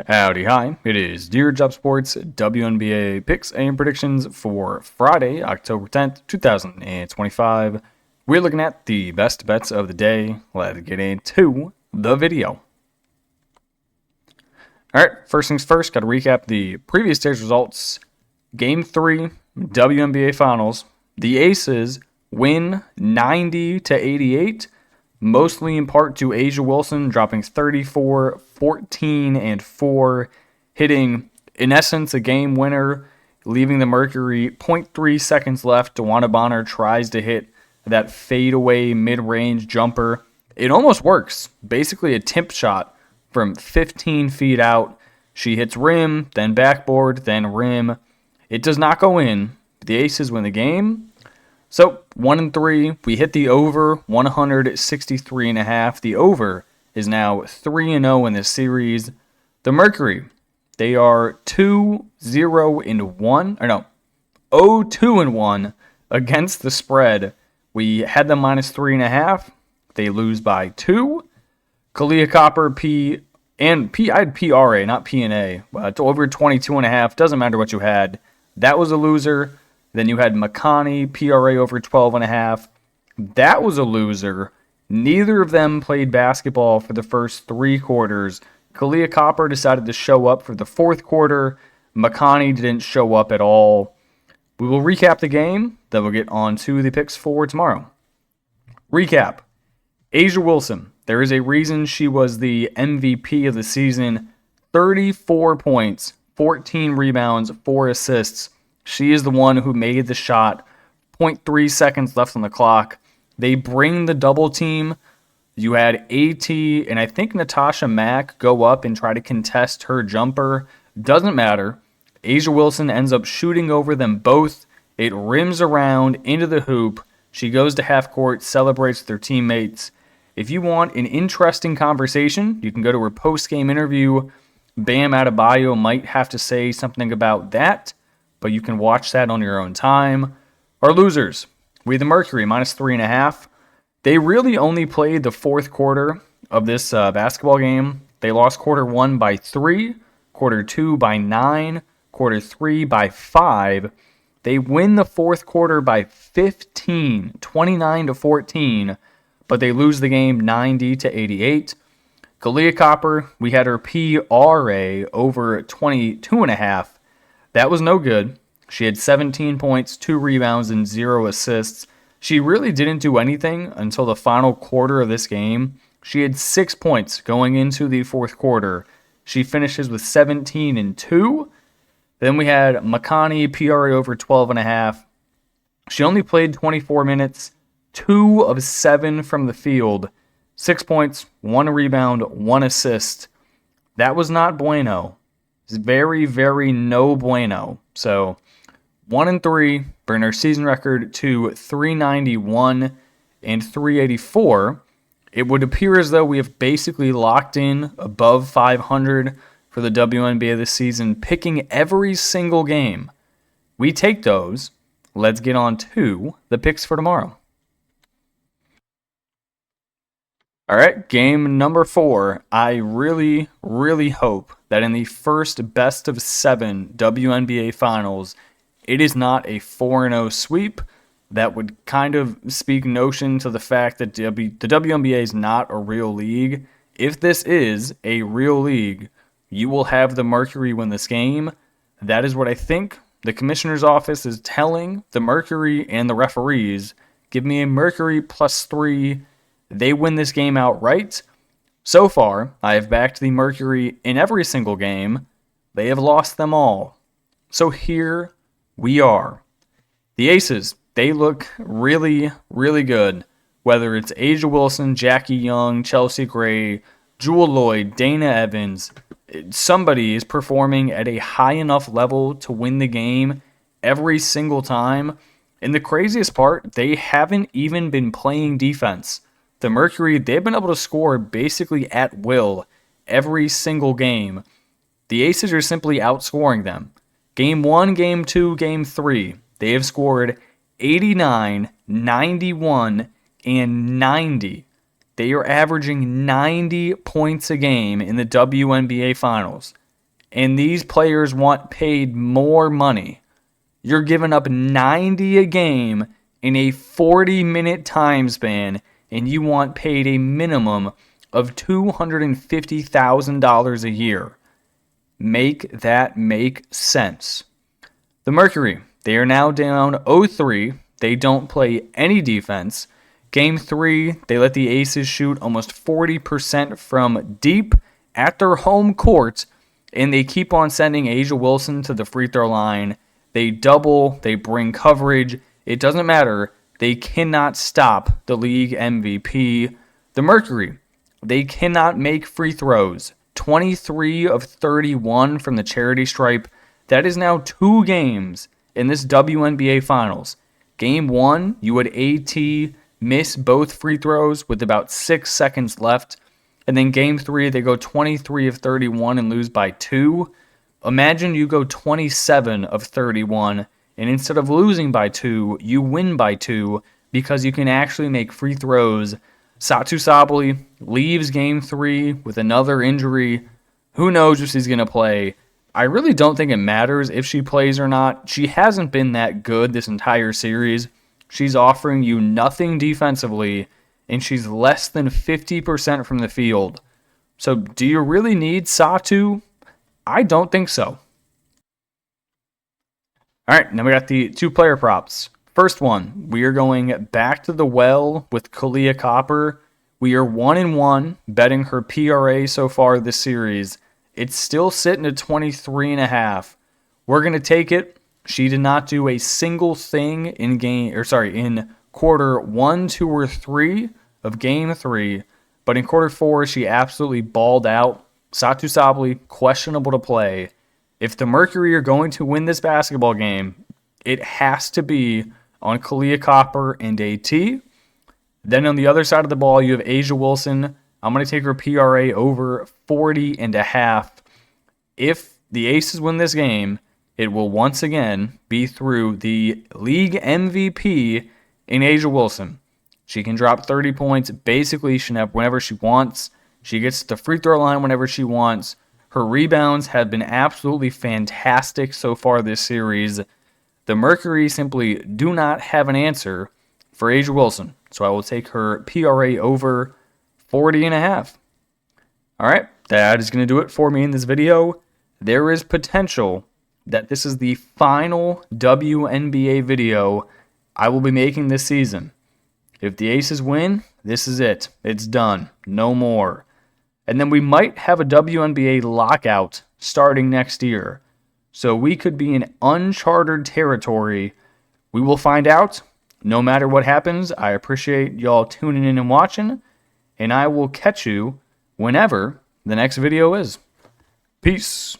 Howdy, hi. It is Dear Job Sports WNBA picks and predictions for Friday, October 10th, 2025. We're looking at the best bets of the day. Let's get into the video. All right, first things first, got to recap the previous day's results. Game 3, WNBA Finals. The Aces win 90-88. Mostly in part to A'ja Wilson dropping 34, 14, and 4, hitting, in essence, a game winner, leaving the Mercury 0.3 seconds left. DeWanna Bonner tries to hit that fadeaway mid-range jumper. It almost works. Basically a tip shot from 15 feet out. She hits rim, then backboard, then rim. It does not go in. The Aces win the game. So, 1-3, we hit the over, 163.5. The over is now 3-0 in this series. The Mercury, they are 2-0-1, or no, 0-2-1 against the spread. We had them -3.5. They lose by 2. Kalia Copper, I had PRA, not PNA. It's over 22.5. Doesn't matter what you had. That was a loser. Then you had Makani, PRA over 12.5. That was a loser. Neither of them played basketball for the first 3 quarters. Kalia Copper decided to show up for the 4th quarter. Makani didn't show up at all. We will recap the game, then we'll get on to the picks for tomorrow. Recap. A'ja Wilson. There is a reason she was the MVP of the season. 34 points, 14 rebounds, 4 assists. She is the one who made the shot. 0.3 seconds left on the clock. They bring the double team. You had AT and I think Natasha Mack go up and try to contest her jumper. Doesn't matter. A'ja Wilson ends up shooting over them both. It rims around into the hoop. She goes to half court, celebrates with her teammates. If you want an interesting conversation, you can go to her post-game interview. Bam Adebayo might have to say something about that, but you can watch that on your own time. Our losers, we the Mercury, -3.5. They really only played the 4th quarter of this basketball game. They lost quarter 1 by 3, quarter 2 by 9, quarter 3 by 5. They win the 4th quarter by 15, 29-14, but they lose the game 90-88. Kalia Copper, we had her PRA over 22.5. That was no good. She had 17 points, 2 rebounds, and 0 assists. She really didn't do anything until the final quarter of this game. She had 6 points going into the 4th quarter. She finishes with 17 and 2. Then we had Makani, PRA over 12.5. She only played 24 minutes, 2 of 7 from the field, 6 points, 1 rebound, 1 assist. That was not bueno. It's very, very no bueno. So 1-3, bring our season record to 391 and 384. It would appear as though we have basically locked in above 500 for the WNBA this season, picking every single game. We take those. Let's get on to the picks for tomorrow. All right, game number 4. I really, really hope that in the first best of 7 WNBA finals, it is not a 4-0 sweep. That would kind of speak notion to the fact that the WNBA is not a real league. If this is a real league, you will have the Mercury win this game. That is what I think the commissioner's office is telling the Mercury and the referees. Give me a Mercury +3. They win this game outright. So far, I have backed the Mercury in every single game. They have lost them all. So here we are. The Aces, they look really, really good. Whether it's A'ja Wilson, Jackie Young, Chelsea Gray, Jewel Lloyd, Dana Evans, somebody is performing at a high enough level to win the game every single time. And the craziest part, they haven't even been playing defense. The Mercury, they've been able to score basically at will every single game. The Aces are simply outscoring them. Game 1, Game 2, Game 3, they have scored 89, 91, and 90. They are averaging 90 points a game in the WNBA Finals. and these players want paid more money. You're giving up 90 a game in a 40-minute time span, and you want paid a minimum of $250,000 a year. Make that make sense. The Mercury, they are now down 0-3. They don't play any defense. Game 3, they let the Aces shoot almost 40% from deep at their home court, and they keep on sending A'ja Wilson to the free throw line. They double, they bring coverage. It doesn't matter. They cannot stop the league MVP. The Mercury, they cannot make free throws. 23 of 31 from the charity stripe. That is now 2 games in this WNBA Finals. Game 1, you had AT miss both free throws with about 6 seconds left. And then Game 3, they go 23 of 31 and lose by 2. Imagine you go 27 of 31, and instead of losing by 2, you win by 2 because you can actually make free throws. Satou Sabally leaves Game 3 with another injury. Who knows if she's going to play? I really don't think it matters if she plays or not. She hasn't been that good this entire series. She's offering you nothing defensively, and she's less than 50% from the field. So do you really need Satou? I don't think so. All right, now we got the 2 player props. First one, we are going back to the well with Kahleah Copper. We are 1-1 betting her PRA so far this series. It's still sitting at 23.5. We're going to take it. She did not do a single thing in quarter 1, 2, or 3 of game 3, but in quarter 4 she absolutely balled out. Satou Sabally questionable to play. If the Mercury are going to win this basketball game, it has to be on Kahleah Copper and AT. Then on the other side of the ball, you have A'ja Wilson. I'm going to take her PRA over 40.5. If the Aces win this game, it will once again be through the league MVP in A'ja Wilson. She can drop 30 points basically whenever she wants. She gets to the free throw line whenever she wants. Her rebounds have been absolutely fantastic so far this series. The Mercury simply do not have an answer for A'ja Wilson. So I will take her PRA over 40.5. All right, that is going to do it for me in this video. There is potential that this is the final WNBA video I will be making this season. If the Aces win, this is it. It's done. No more. And then we might have a WNBA lockout starting next year. So we could be in uncharted territory. We will find out. No matter what happens, I appreciate y'all tuning in and watching. And I will catch you whenever the next video is. Peace.